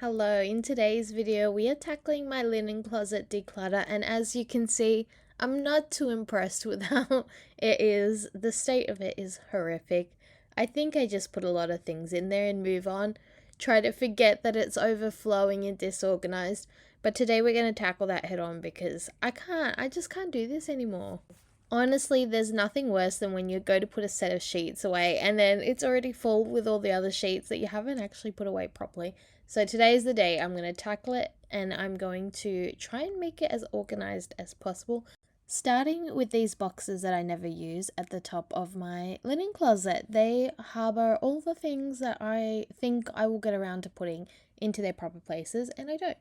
Hello, in today's video we are tackling my linen closet declutter, and as you can see, I'm not too impressed with how it is. The state of it is horrific. I think I just put a lot of things in there and move on. Try to forget that it's overflowing and disorganized. But today we're going to tackle that head on because I just can't do this anymore. Honestly, there's nothing worse than when you go to put a set of sheets away and then it's already full with all the other sheets that you haven't actually put away properly. So today's the day I'm going to tackle it, and I'm going to try and make it as organized as possible. Starting with these boxes that I never use at the top of my linen closet. They harbor all the things that I think I will get around to putting into their proper places, and I don't,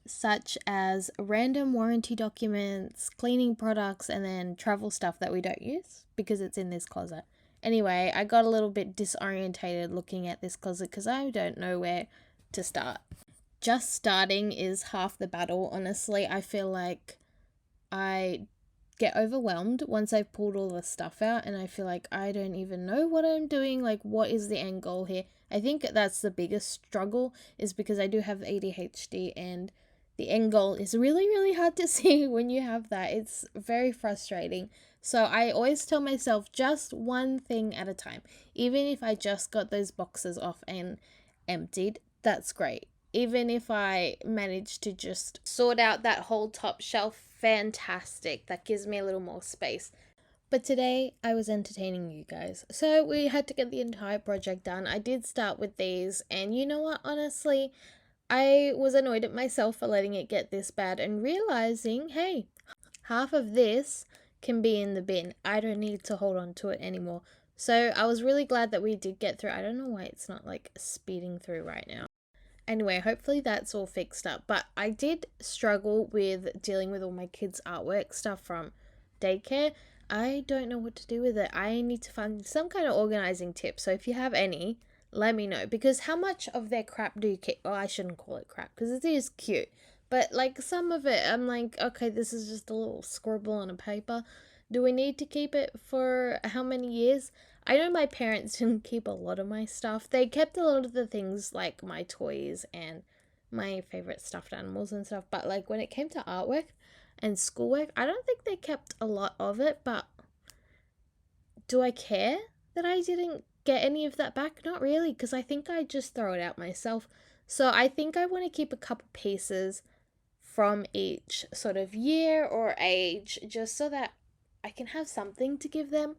such as random warranty documents, cleaning products, and then travel stuff that we don't use because it's in this closet. Anyway, I got a little bit disorientated looking at this closet because I don't know where to start. Just starting is half the battle, honestly. I feel like I get overwhelmed once I've pulled all the stuff out, and I feel like I don't even know what I'm doing. Like, what is the end goal here? I think that's the biggest struggle, is because I do have ADHD, and the end goal is really, really hard to see when you have that. It's very frustrating. So I always tell myself just one thing at a time. Even if I just got those boxes off and emptied, that's great. Even if I manage to just sort out that whole top shelf, fantastic. That gives me a little more space. But today I was entertaining you guys. So we had to get the entire project done. I did start with these, and you know what, honestly, I was annoyed at myself for letting it get this bad and realizing, hey, half of this can be in the bin. I don't need to hold on to it anymore. So I was really glad that we did get through. I don't know why it's not like speeding through right now. Anyway, hopefully that's all fixed up. But I did struggle with dealing with all my kids' artwork stuff from daycare. I don't know what to do with it. I need to find some kind of organizing tip. So if you have any, let me know. Because how much of their crap do you keep? Well, I shouldn't call it crap because it is cute. But like some of it, I'm like, okay, this is just a little scribble on a paper. Do we need to keep it for how many years? I know my parents didn't keep a lot of my stuff. They kept a lot of the things like my toys and my favorite stuffed animals and stuff. But like when it came to artwork and schoolwork, I don't think they kept a lot of it. But do I care that I didn't get any of that back? Not really, because I think I just throw it out myself. So I think I want to keep a couple pieces from each sort of year or age, just so that I can have something to give them.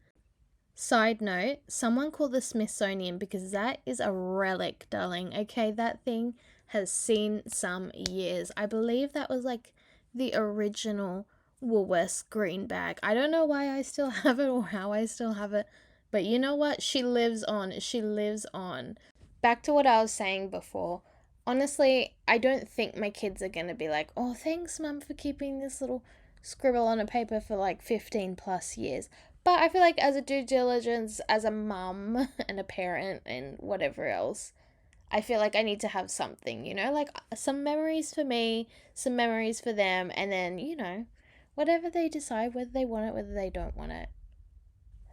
Side note, someone called the Smithsonian, because that is a relic, darling. Okay, that thing has seen some years. I believe that was like the original Woolworths green bag. I don't know why I still have it or how I still have it, but you know what? She lives on. She lives on. Back to what I was saying before. Honestly, I don't think my kids are going to be like, oh, thanks, Mum, for keeping this little scribble on a paper for like 15 plus years. But I feel like as a due diligence, as a mum and a parent and whatever else, I feel like I need to have something, like some memories for me, some memories for them, and then, whatever they decide, whether they want it, whether they don't want it.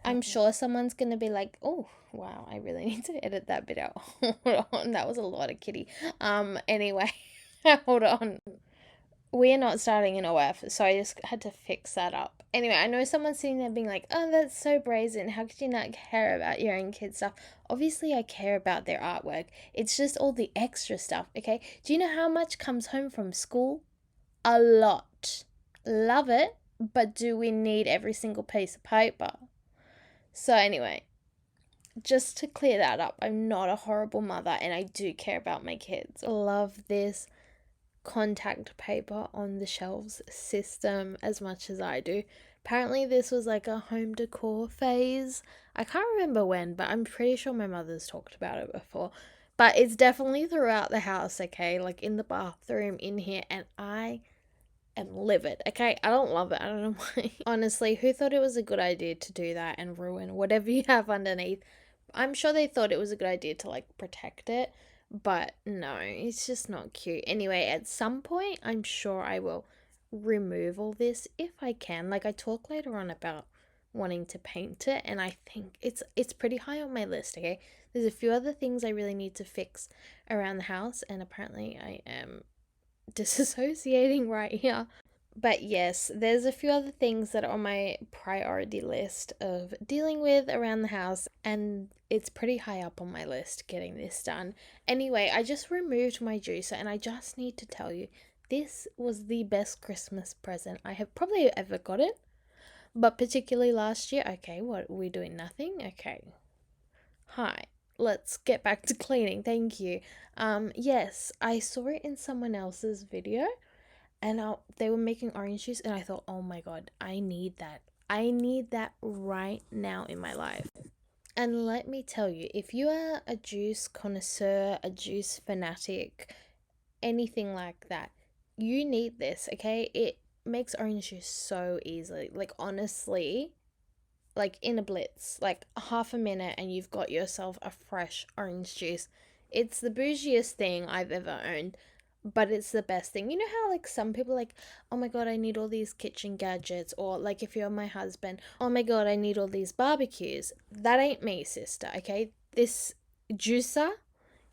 I'm sure someone's going to be like, oh, wow, I really need to edit that bit out. Hold on, that was a lot of kitty. Anyway, hold on. We're not starting an OF, so I just had to fix that up. Anyway, I know someone's sitting there being like, oh, that's so brazen. How could you not care about your own kids' stuff? Obviously, I care about their artwork. It's just all the extra stuff, okay? Do you know how much comes home from school? A lot. Love it, but do we need every single piece of paper? So, anyway, just to clear that up, I'm not a horrible mother and I do care about my kids. Love this contact paper on the shelves system as much as I do. Apparently this was like a home decor phase. I can't remember when, but I'm pretty sure my mother's talked about it before. But it's definitely throughout the house, okay? Like in the bathroom, in here, and I am livid, okay? I don't love it. I don't know why. Honestly, who thought it was a good idea to do that and ruin whatever you have underneath? I'm sure they thought it was a good idea to like protect it, but no, it's just not cute. Anyway, at some point, I'm sure I will remove all this if I can. Like, I talk later on about wanting to paint it, and I think it's pretty high on my list, okay? There's a few other things I really need to fix around the house, and apparently I am disassociating right here. But yes, there's a few other things that are on my priority list of dealing with around the house, and it's pretty high up on my list getting this done. Anyway, I just removed my juicer, and I just need to tell you, this was the best Christmas present I have probably ever gotten, but particularly last year. Okay, what are we doing? Nothing? Okay. Hi. Let's get back to cleaning. Thank you. Yes, I saw it in someone else's video, and they were making orange juice, and I thought, oh my god, I need that. I need that right now in my life. And let me tell you, if you are a juice connoisseur, a juice fanatic, anything like that, you need this, okay? It makes orange juice so easily. Like, honestly, like in a blitz, like half a minute, and you've got yourself a fresh orange juice. It's the bougiest thing I've ever owned, but it's the best thing. You know how like some people like, oh my god, I need all these kitchen gadgets, or like if you're my husband, oh my god, I need all these barbecues. That ain't me, sister, okay? This juicer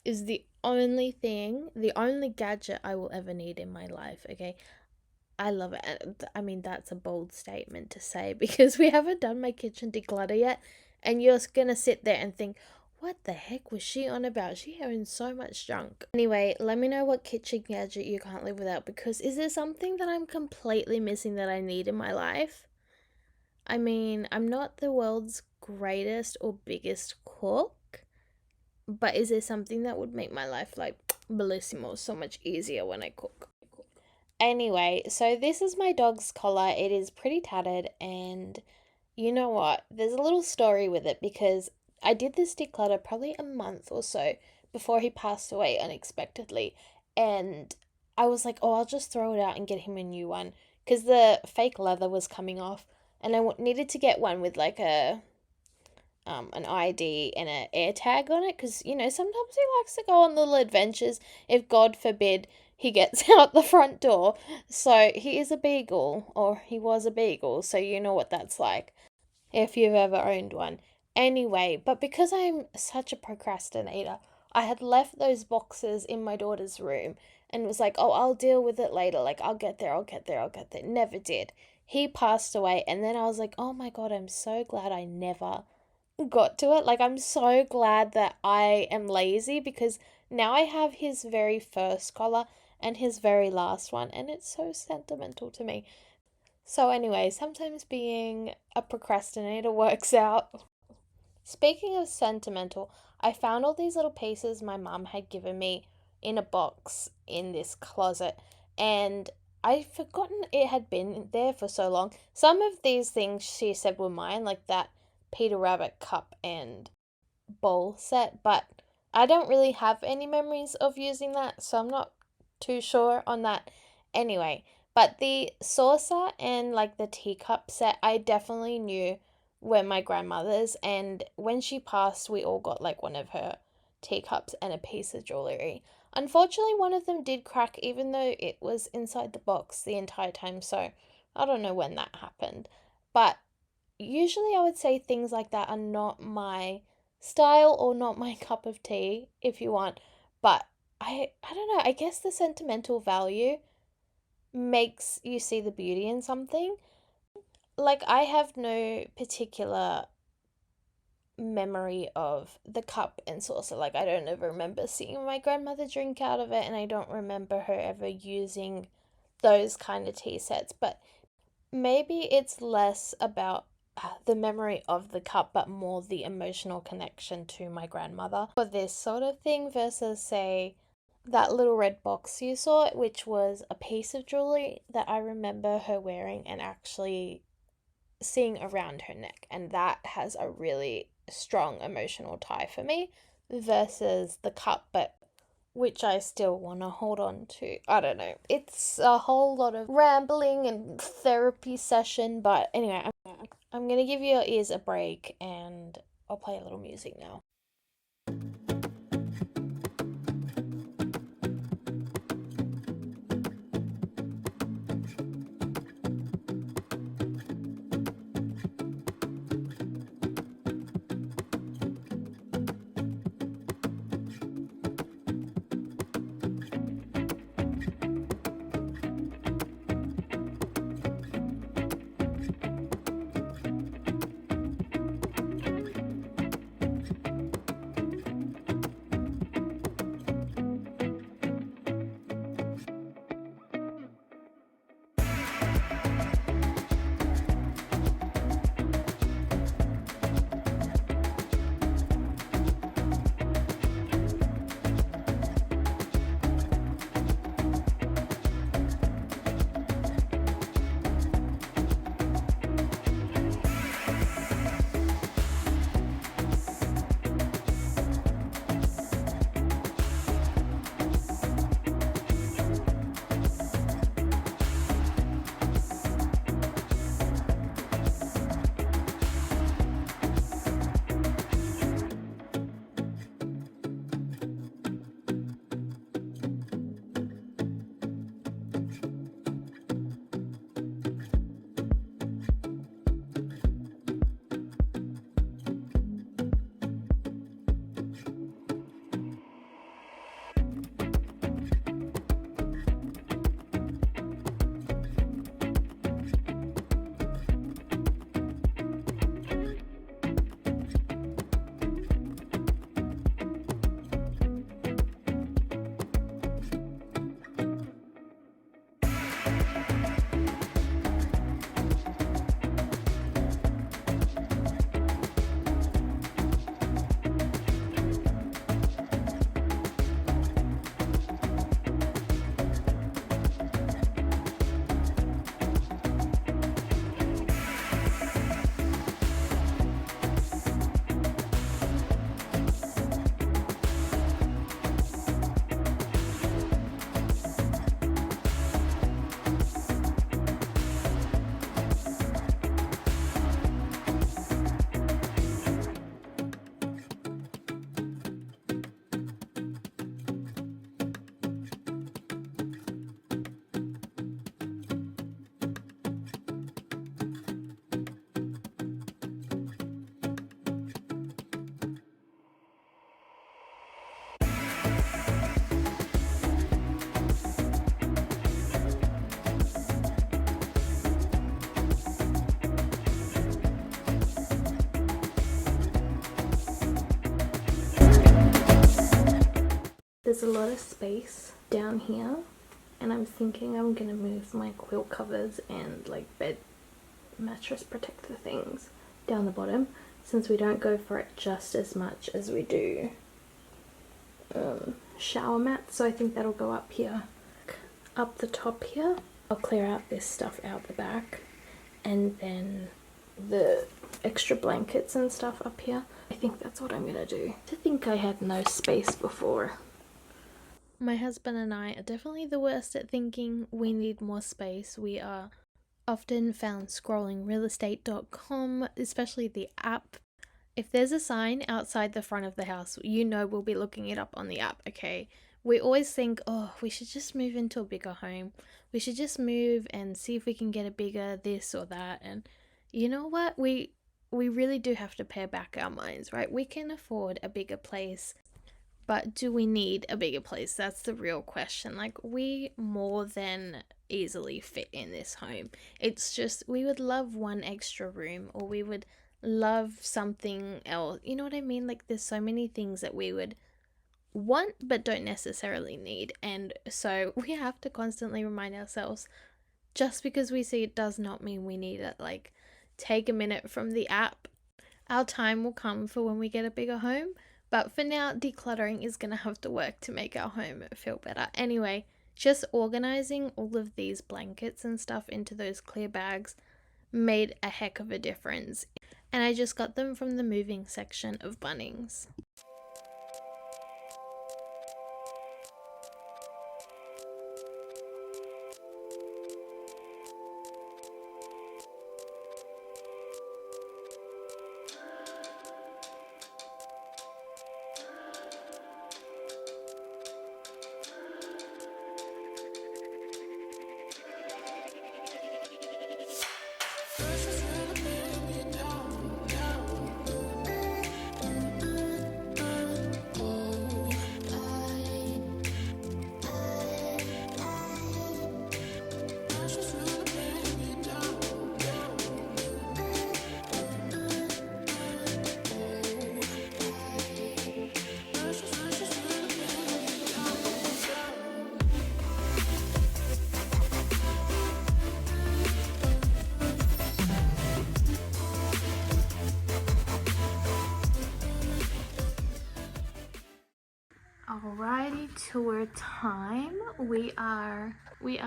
is the only thing, the only gadget I will ever need in my life, okay? I love it. I mean, that's a bold statement to say because we haven't done my kitchen declutter yet. And you're going to sit there and think, what the heck was she on about? She owns so much junk. Anyway, let me know what kitchen gadget you can't live without, because is there something that I'm completely missing that I need in my life? I mean, I'm not the world's greatest or biggest cook, but is there something that would make my life like bellissimo, so much easier when I cook? Anyway, so this is my dog's collar. It is pretty tattered, and you know what? There's a little story with it because I did this declutter probably a month or so before he passed away unexpectedly. And I was like, oh, I'll just throw it out and get him a new one because the fake leather was coming off, and I needed to get one with like an ID and an air tag on it, because you know sometimes he likes to go on little adventures if God forbid he gets out the front door. So he is a beagle, or he was a beagle, so you know what that's like if you've ever owned one. Anyway, but because I'm such a procrastinator, I had left those boxes in my daughter's room and was like, oh, I'll deal with it later, like I'll get there, I'll get there, I'll get there. Never did. He passed away, and then I was like, oh my god, I'm so glad I never got to it. Like, I'm so glad that I am lazy, because now I have his very first collar and his very last one, and it's so sentimental to me. So, anyway, sometimes being a procrastinator works out. Speaking of sentimental, I found all these little pieces my mum had given me in a box in this closet, and I'd forgotten it had been there for so long. Some of these things she said were mine, like that Peter Rabbit cup and bowl set, but I don't really have any memories of using that, so I'm not too sure on that. Anyway, but the saucer and like the teacup set, I definitely knew were my grandmother's, and when she passed, we all got like one of her teacups and a piece of jewelry. Unfortunately, one of them did crack, even though it was inside the box the entire time, so I don't know when that happened. But usually I would say things like that are not my style or not my cup of tea, if you want. But I don't know, I guess the sentimental value makes you see the beauty in something. Like, I have no particular memory of the cup and saucer. Like, I don't ever remember seeing my grandmother drink out of it, and I don't remember her ever using those kind of tea sets. But maybe it's less about the memory of the cup, but more the emotional connection to my grandmother for this sort of thing, versus, say, that little red box you saw, which was a piece of jewelry that I remember her wearing and actually seeing around her neck. And that has a really strong emotional tie for me versus the cup, but which I still want to hold on to. I don't know. It's a whole lot of rambling and therapy session, but anyway, I'm going to give your ears a break, and I'll play a little music now. There's a lot of space down here, and I'm thinking I'm gonna move my quilt covers and like bed mattress protector things down the bottom, since we don't go for it just as much as we do shower mats. So I think that'll go up here, up the top here. I'll clear out this stuff out the back, and then the extra blankets and stuff up here. I think that's what I'm gonna do. I think I had no space before. My husband and I are definitely the worst at thinking we need more space. We are often found scrolling realestate.com, especially the app. If there's a sign outside the front of the house, you know we'll be looking it up on the app, okay? We always think, oh, we should just move into a bigger home. We should just move and see if we can get a bigger this or that. And you know what? We really do have to pare back our minds, right? We can afford a bigger place, but do we need a bigger place? That's the real question. Like, we more than easily fit in this home. It's just, we would love one extra room, or we would love something else. You know what I mean? Like, there's so many things that we would want but don't necessarily need. And so we have to constantly remind ourselves, just because we see it does not mean we need it. Like, take a minute from the app. Our time will come for when we get a bigger home. But for now, decluttering is going to have to work to make our home feel better. Anyway, just organizing all of these blankets and stuff into those clear bags made a heck of a difference. And I just got them from the moving section of Bunnings. Alrighty, tour time. We are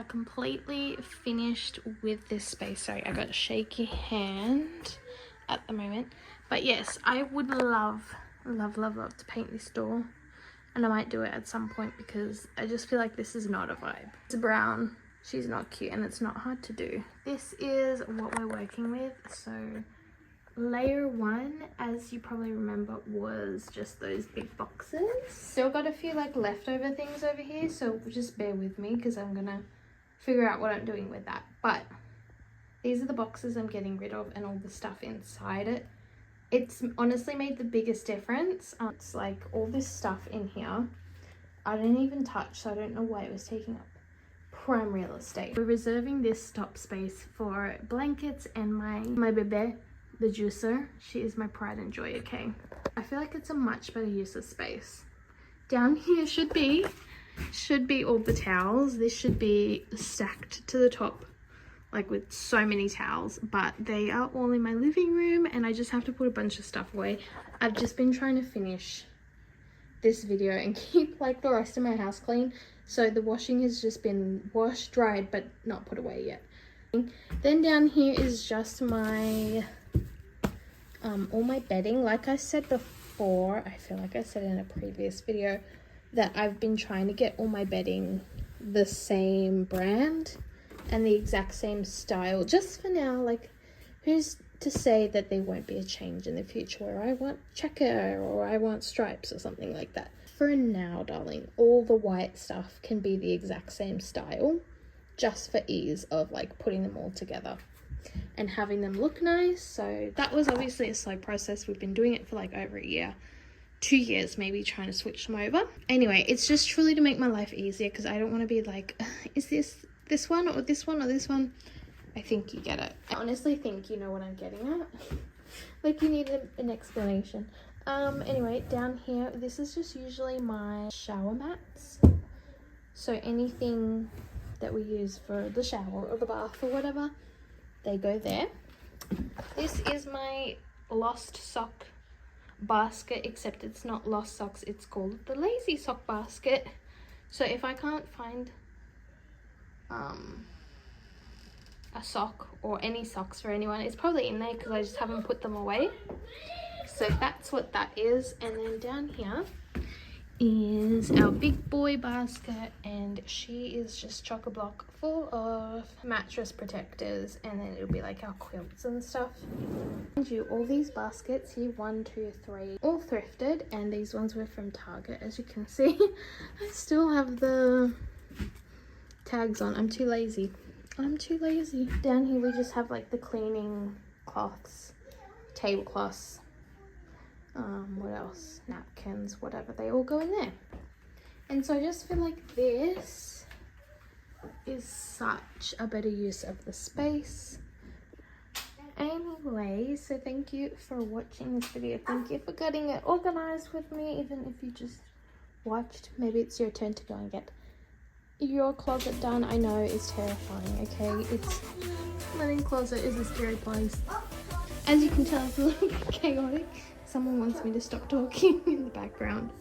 completely finished with this space. Sorry, I got a shaky hand at the moment. But yes, I would love to paint this door. And I might do it at some point because I just feel like this is not a vibe. It's brown, she's not cute, and it's not hard to do. This is what we're working with. So layer 1, as you probably remember, was just those big boxes. Still got a few like leftover things over here, so just bear with me because I'm gonna figure out what I'm doing with that. But these are the boxes I'm getting rid of and all the stuff inside it. It's honestly made the biggest difference. It's like all this stuff in here I didn't even touch, so I don't know why it was taking up prime real estate. We're reserving this top space for blankets and my bebe, the juicer. She is my pride and joy, okay? I feel like it's a much better use of space. Down here should be all the towels. This should be stacked to the top, like with so many towels, but they are all in my living room and I just have to put a bunch of stuff away. I've just been trying to finish this video and keep like the rest of my house clean. So the washing has just been washed, dried, but not put away yet. Then down here is just my all my bedding. Like I said before, I feel like I said in a previous video that I've been trying to get all my bedding the same brand and the exact same style, just for now. Like, who's to say that there won't be a change in the future where I want checker or I want stripes or something like that. For now, darling, all the white stuff can be the exact same style, just for ease of like putting them all together and having them look nice. So that was obviously a slow process. We've been doing it for like over a year, 2 years maybe, trying to switch them over. Anyway, it's just truly to make my life easier because I don't want to be like, is this one or this one or this one? I think you get it. I honestly think you know what I'm getting at. Like, you need an explanation. Anyway, down here, this is just usually my shower mats. So anything that we use for the shower or the bath or whatever, they go there. This is my lost sock basket, except it's not lost socks, it's called the lazy sock basket. So if I can't find a sock or any socks for anyone, it's probably in there because I just haven't put them away. So that's what that is. And then down here is our big boy basket, and she is just chock-a-block full of mattress protectors, and then it'll be like our quilts and stuff. And you, all these baskets here, 1, 2, 3, all thrifted, and these ones were from Target, as you can see. I still have the tags on. I'm too lazy. Down here we just have like the cleaning cloths, tablecloths, what else, napkins, whatever, they all go in there. And so I just feel like this is such a better use of the space. Anyway, so thank you for watching this video. Thank you for getting it organized with me, even if you just watched. Maybe it's your turn to go and get your closet done. I know it's terrifying, okay? Linen closet is a scary place. As you can tell, it's a little chaotic. Someone wants me to stop talking in the background.